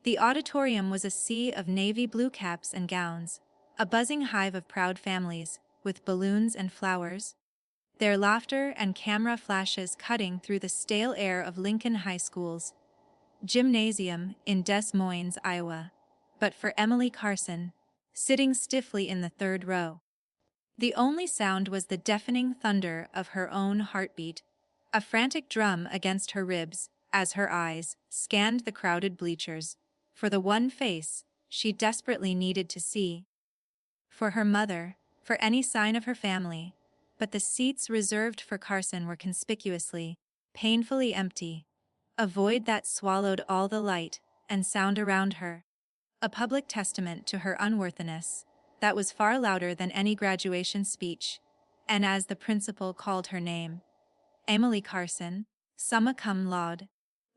The auditorium was a sea of navy blue caps and gowns, a buzzing hive of proud families, with balloons and flowers, their laughter and camera flashes cutting through the stale air of Lincoln High School's gymnasium in Des Moines, Iowa. But for Emily Carson, sitting stiffly in the third row, the only sound was the deafening thunder of her own heartbeat, a frantic drum against her ribs as her eyes scanned the crowded bleachers for the one face she desperately needed to see. For her mother, for any sign of her family, but the seats reserved for Carson were conspicuously, painfully empty, a void that swallowed all the light and sound around her, a public testament to her unworthiness that was far louder than any graduation speech. And as the principal called her name, Emily Carson, summa cum laude,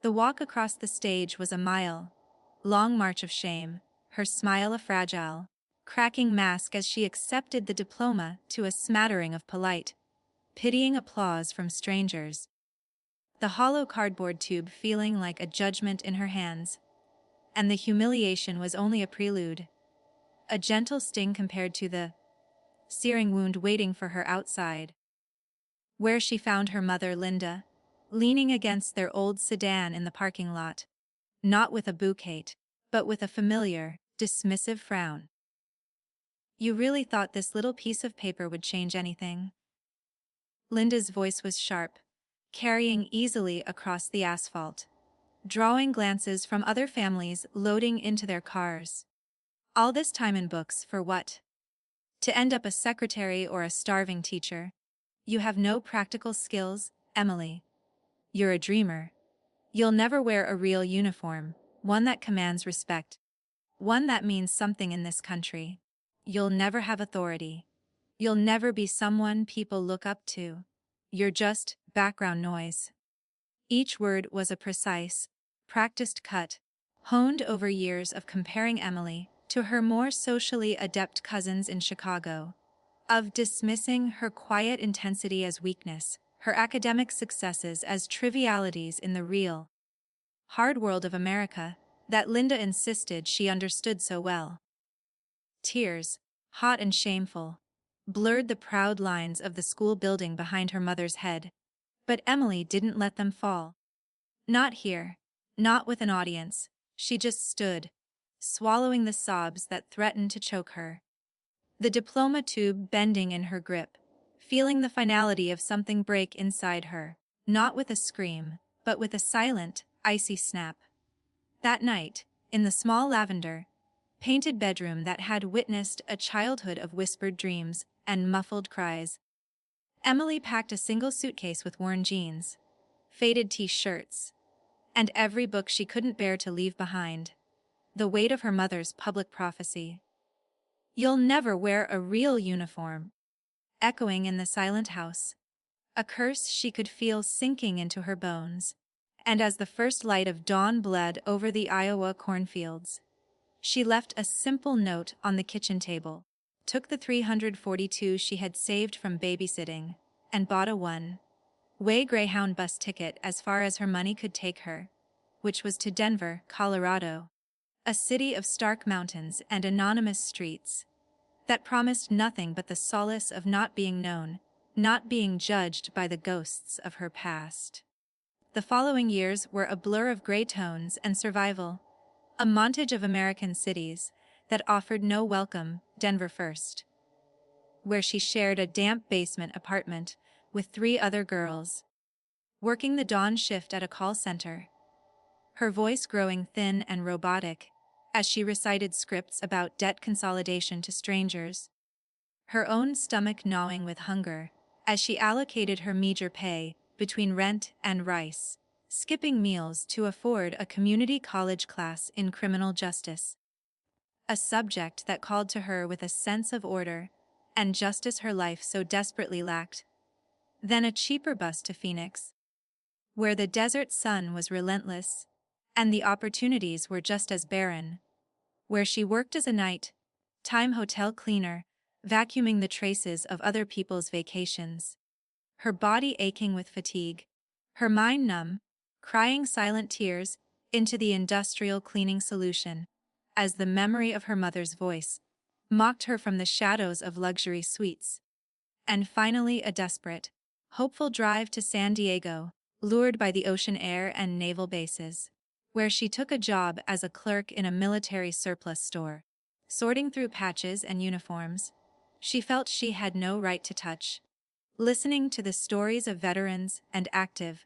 the walk across the stage was a mile-long march of shame, her smile a fragile, cracking mask as she accepted the diploma to a smattering of polite, pitying applause from strangers, the hollow cardboard tube feeling like a judgment in her hands. And the humiliation was only a prelude, a gentle sting compared to the searing wound waiting for her outside, where she found her mother Linda, leaning against their old sedan in the parking lot, not with a bouquet, but with a familiar, dismissive frown. "You really thought this little piece of paper would change anything?" Linda's voice was sharp, carrying easily across the asphalt, drawing glances from other families loading into their cars. "All this time in books for what? To end up a secretary or a starving teacher? You have no practical skills, Emily. You're a dreamer. You'll never wear a real uniform, one that commands respect, one that means something in this country. You'll never have authority. You'll never be someone people look up to. You're just background noise." Each word was a precise, practiced cut, honed over years of comparing Emily to her more socially adept cousins in Chicago, of dismissing her quiet intensity as weakness, her academic successes as trivialities in the real, hard world of America that Linda insisted she understood so well. Tears, hot and shameful, blurred the proud lines of the school building behind her mother's head, but Emily didn't let them fall. Not here, not with an audience. She just stood, swallowing the sobs that threatened to choke her, the diploma tube bending in her grip, feeling the finality of something break inside her, not with a scream, but with a silent, icy snap. That night, in the small lavender, painted bedroom that had witnessed a childhood of whispered dreams and muffled cries, Emily packed a single suitcase with worn jeans, faded t-shirts, and every book she couldn't bear to leave behind, the weight of her mother's public prophecy. "You'll never wear a real uniform," echoing in the silent house, a curse she could feel sinking into her bones. And as the first light of dawn bled over the Iowa cornfields, she left a simple note on the kitchen table, took the $342 she had saved from babysitting, and bought a one-way Greyhound bus ticket as far as her money could take her, which was to Denver, Colorado, a city of stark mountains and anonymous streets that promised nothing but the solace of not being known, not being judged by the ghosts of her past. The following years were a blur of gray tones and survival, a montage of American cities that offered no welcome. Denver first, where she shared a damp basement apartment with 3 other girls, working the dawn shift at a call center, her voice growing thin and robotic as she recited scripts about debt consolidation to strangers, her own stomach gnawing with hunger as she allocated her meager pay between rent and rice, skipping meals to afford a community college class in criminal justice, a subject that called to her with a sense of order and justice her life so desperately lacked. Then a cheaper bus to Phoenix, where the desert sun was relentless and the opportunities were just as barren, where she worked as a night-time hotel cleaner, vacuuming the traces of other people's vacations, her body aching with fatigue, her mind numb, crying silent tears into the industrial cleaning solution, as the memory of her mother's voice mocked her from the shadows of luxury suites. And finally, a desperate, hopeful drive to San Diego, lured by the ocean air and naval bases, where she took a job as a clerk in a military surplus store. Sorting through patches and uniforms, she felt she had no right to touch. Listening to the stories of veterans and active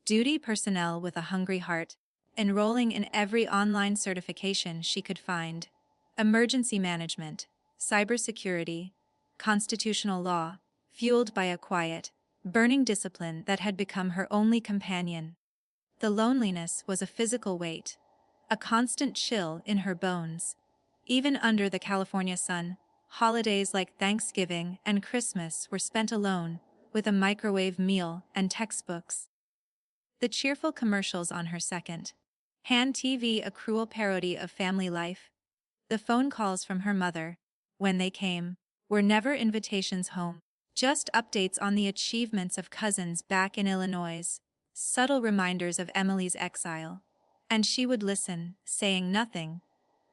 duty personnel with a hungry heart, enrolling in every online certification she could find: emergency management, cybersecurity, constitutional law, fueled by a quiet, burning discipline that had become her only companion. The loneliness was a physical weight, a constant chill in her bones. Even under the California sun, holidays like Thanksgiving and Christmas were spent alone, with a microwave meal and textbooks. The cheerful commercials on her second-hand TV, a cruel parody of family life. The phone calls from her mother, when they came, were never invitations home, just updates on the achievements of cousins back in Illinois, subtle reminders of Emily's exile. And she would listen, saying nothing,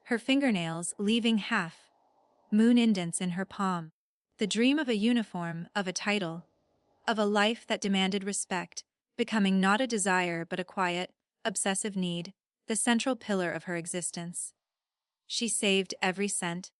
her fingernails leaving half-moon indents in her palm. The dream of a uniform, of a title, of a life that demanded respect, becoming not a desire but a quiet, obsessive need, the central pillar of her existence. She saved every cent,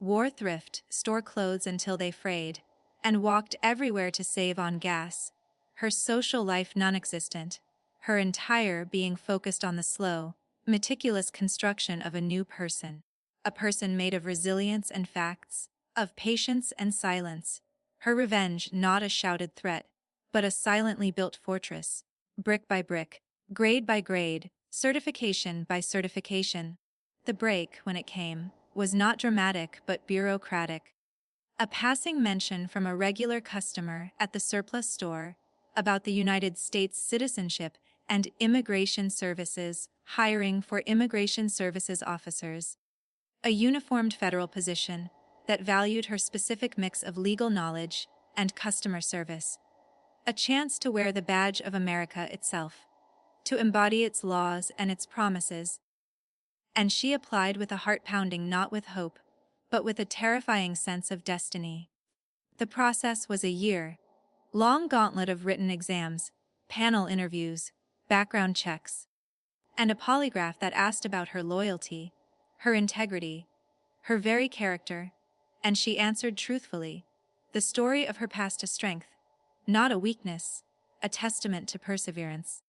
wore thrift store clothes until they frayed, and walked everywhere to save on gas, her social life non-existent, her entire being focused on the slow, meticulous construction of a new person, a person made of resilience and facts, of patience and silence, her revenge not a shouted threat, but a silently built fortress, brick by brick, grade by grade, certification by certification. The break, when it came, was not dramatic but bureaucratic. A passing mention from a regular customer at the surplus store about the United States citizenship and immigration services, hiring for immigration services officers. A uniformed federal position that valued her specific mix of legal knowledge and customer service. A chance to wear the badge of America itself, to embody its laws and its promises. And she applied with a heart pounding, not with hope, but with a terrifying sense of destiny. The process was a year-long gauntlet of written exams, panel interviews, background checks, and a polygraph that asked about her loyalty, her integrity, her very character, and she answered truthfully. The story of her past a strength, not a weakness, a testament to perseverance.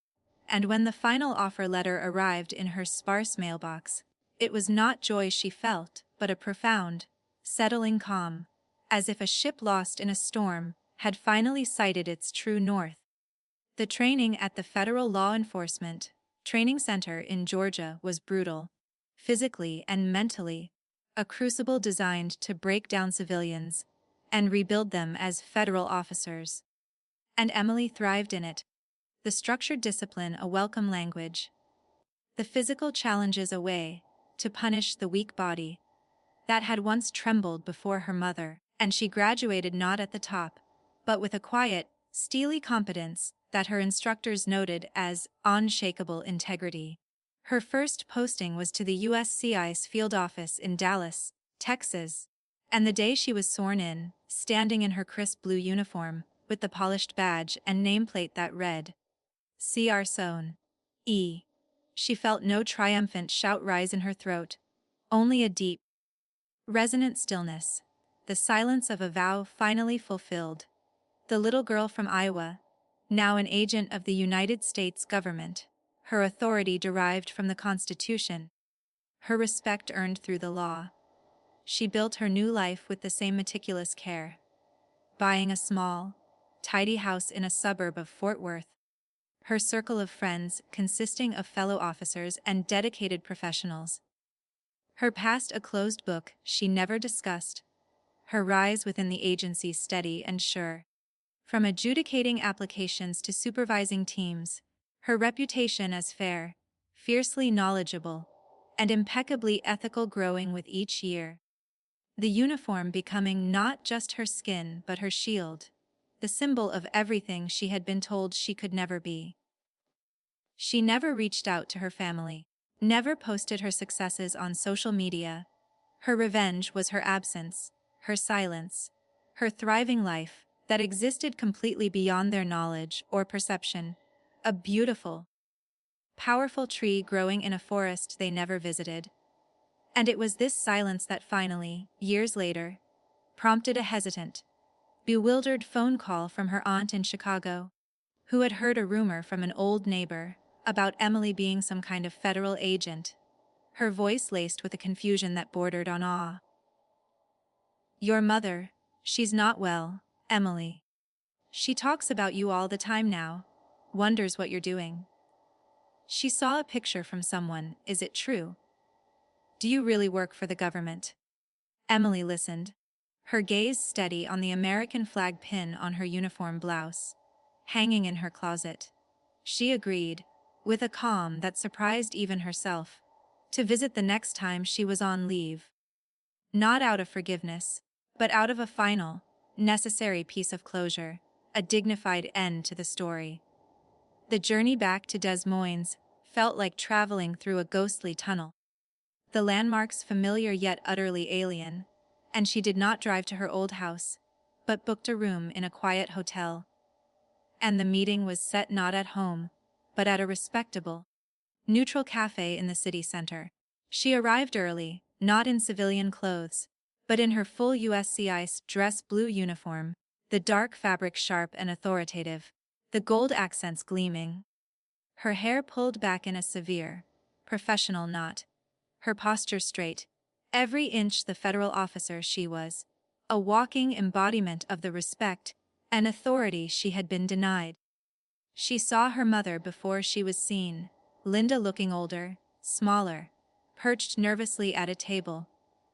And when the final offer letter arrived in her sparse mailbox, it was not joy she felt, but a profound, settling calm, as if a ship lost in a storm had finally sighted its true north. The training at the Federal Law Enforcement Training Center in Georgia was brutal, physically and mentally, a crucible designed to break down civilians and rebuild them as federal officers. And Emily thrived in it. The structured discipline a welcome language, the physical challenges a way to punish the weak body that had once trembled before her mother, and she graduated not at the top, but with a quiet, steely competence that her instructors noted as unshakable integrity. Her first posting was to the USCIS field office in Dallas, Texas, and the day she was sworn in, standing in her crisp blue uniform, with the polished badge and nameplate that read, "C.R. Sohn, E." She felt no triumphant shout rise in her throat, only a deep, resonant stillness, the silence of a vow finally fulfilled. The little girl from Iowa, now an agent of the United States government, her authority derived from the Constitution, her respect earned through the law. She built her new life with the same meticulous care, buying a small, tidy house in a suburb of Fort Worth, her circle of friends consisting of fellow officers and dedicated professionals. Her past a closed book she never discussed, her rise within the agency steady and sure. From adjudicating applications to supervising teams, her reputation as fair, fiercely knowledgeable, and impeccably ethical growing with each year. The uniform becoming not just her skin but her shield, the symbol of everything she had been told she could never be. She never reached out to her family, never posted her successes on social media. Her revenge was her absence, her silence, her thriving life that existed completely beyond their knowledge or perception. A beautiful, powerful tree growing in a forest they never visited. And it was this silence that finally, years later, prompted a hesitant, bewildered phone call from her aunt in Chicago, who had heard a rumor from an old neighbor about Emily being some kind of federal agent, her voice laced with a confusion that bordered on awe. "Your mother, she's not well, Emily. She talks about you all the time now, wonders what you're doing. She saw a picture from someone, is it true? Do you really work for the government?" Emily listened, her gaze steady on the American flag pin on her uniform blouse, hanging in her closet. She agreed, with a calm that surprised even herself, to visit the next time she was on leave. Not out of forgiveness, but out of a final, necessary piece of closure, a dignified end to the story. The journey back to Des Moines felt like traveling through a ghostly tunnel. The landmarks familiar yet utterly alien, and she did not drive to her old house, but booked a room in a quiet hotel. And the meeting was set not at home, but at a respectable, neutral cafe in the city center. She arrived early, not in civilian clothes, but in her full USCIS dress blue uniform, the dark fabric sharp and authoritative, the gold accents gleaming. Her hair pulled back in a severe, professional knot, her posture straight, every inch the federal officer she was, a walking embodiment of the respect and authority she had been denied. She saw her mother before she was seen, Linda looking older, smaller, perched nervously at a table,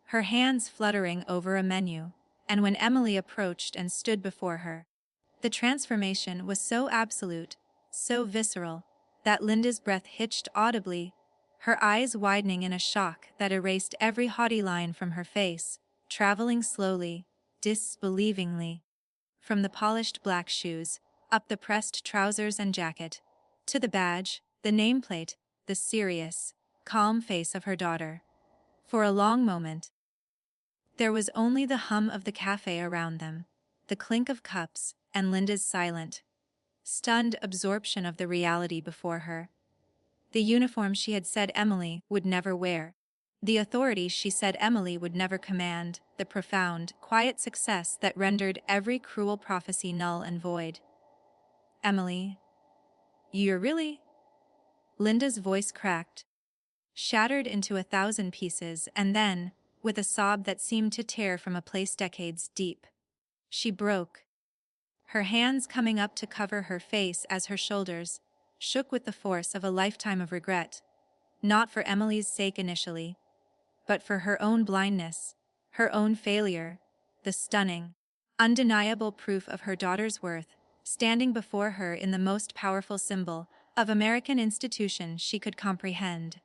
her hands fluttering over a menu, and when Emily approached and stood before her, the transformation was so absolute, so visceral, that Linda's breath hitched audibly, her eyes widening in a shock that erased every haughty line from her face, traveling slowly, disbelievingly, from the polished black shoes, up the pressed trousers and jacket, to the badge, the nameplate, the serious, calm face of her daughter. For a long moment, there was only the hum of the cafe around them, the clink of cups, and Linda's silent, stunned absorption of the reality before her. The uniform she had said Emily would never wear, the authority she said Emily would never command, the profound, quiet success that rendered every cruel prophecy null and void. "Emily, you're really?" Linda's voice cracked, shattered into 1,000 pieces, and then, with a sob that seemed to tear from a place decades deep, she broke, her hands coming up to cover her face as her shoulders shook with the force of a lifetime of regret, not for Emily's sake initially, but for her own blindness, her own failure, the stunning, undeniable proof of her daughter's worth, standing before her in the most powerful symbol of American institution she could comprehend.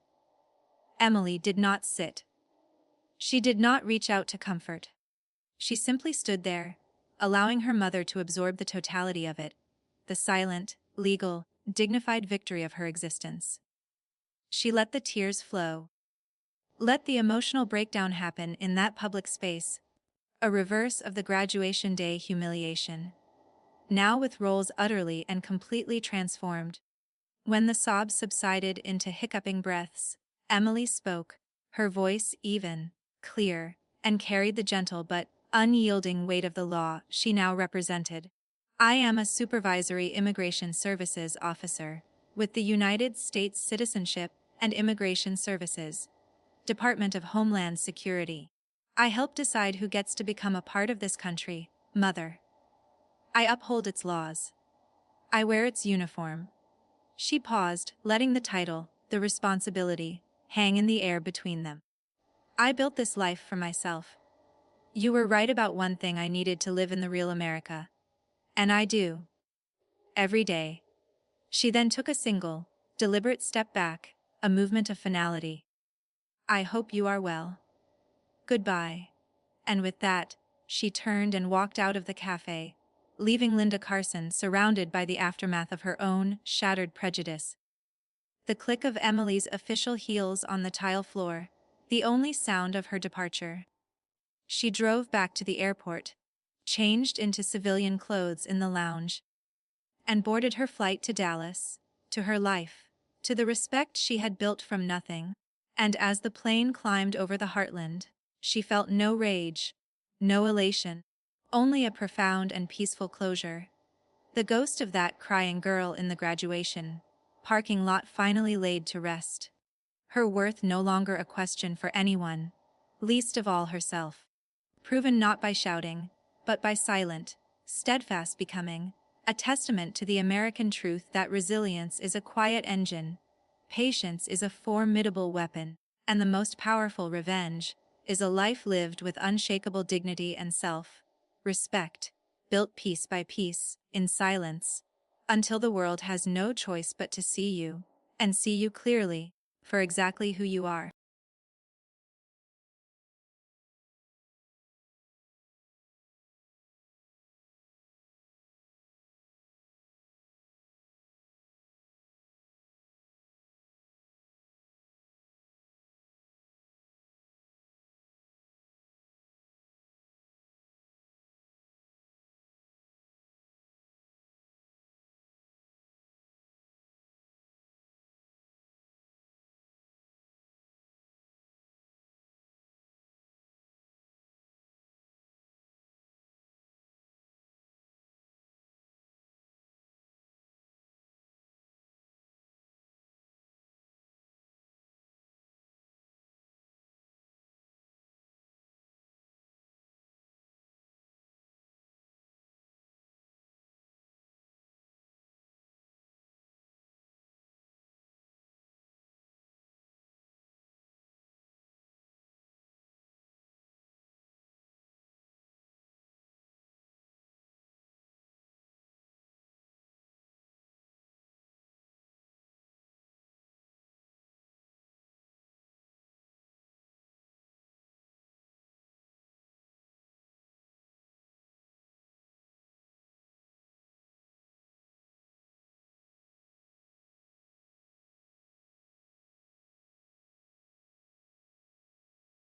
Emily did not sit. She did not reach out to comfort. She simply stood there, allowing her mother to absorb the totality of it, the silent, legal, dignified victory of her existence. She let the tears flow. Let the emotional breakdown happen in that public space, a reverse of the graduation day humiliation. Now with roles utterly and completely transformed. When the sobs subsided into hiccuping breaths, Emily spoke, her voice even, clear, and carried the gentle but unyielding weight of the law she now represented. "I am a Supervisory Immigration Services Officer with the United States Citizenship and Immigration Services, Department of Homeland Security. I help decide who gets to become a part of this country, Mother. I uphold its laws. I wear its uniform." She paused, letting the title, the responsibility, hang in the air between them. "I built this life for myself. You were right about one thing: I needed to live in the real America. And I do. Every day." She then took a single, deliberate step back, a movement of finality. "I hope you are well. Goodbye." And with that, she turned and walked out of the cafe, leaving Linda Carson surrounded by the aftermath of her own shattered prejudice. The click of Emily's official heels on the tile floor, the only sound of her departure. She drove back to the airport, changed into civilian clothes in the lounge, and boarded her flight to Dallas, to her life, to the respect she had built from nothing. And as the plane climbed over the heartland, she felt no rage, no elation, only a profound and peaceful closure. The ghost of that crying girl in the graduation parking lot finally laid to rest. Her worth no longer a question for anyone, least of all herself. Proven not by shouting, but by silent, steadfast becoming, a testament to the American truth that resilience is a quiet engine, patience is a formidable weapon, and the most powerful revenge is a life lived with unshakable dignity and self-respect, built piece by piece, in silence, until the world has no choice but to see you, and see you clearly, for exactly who you are.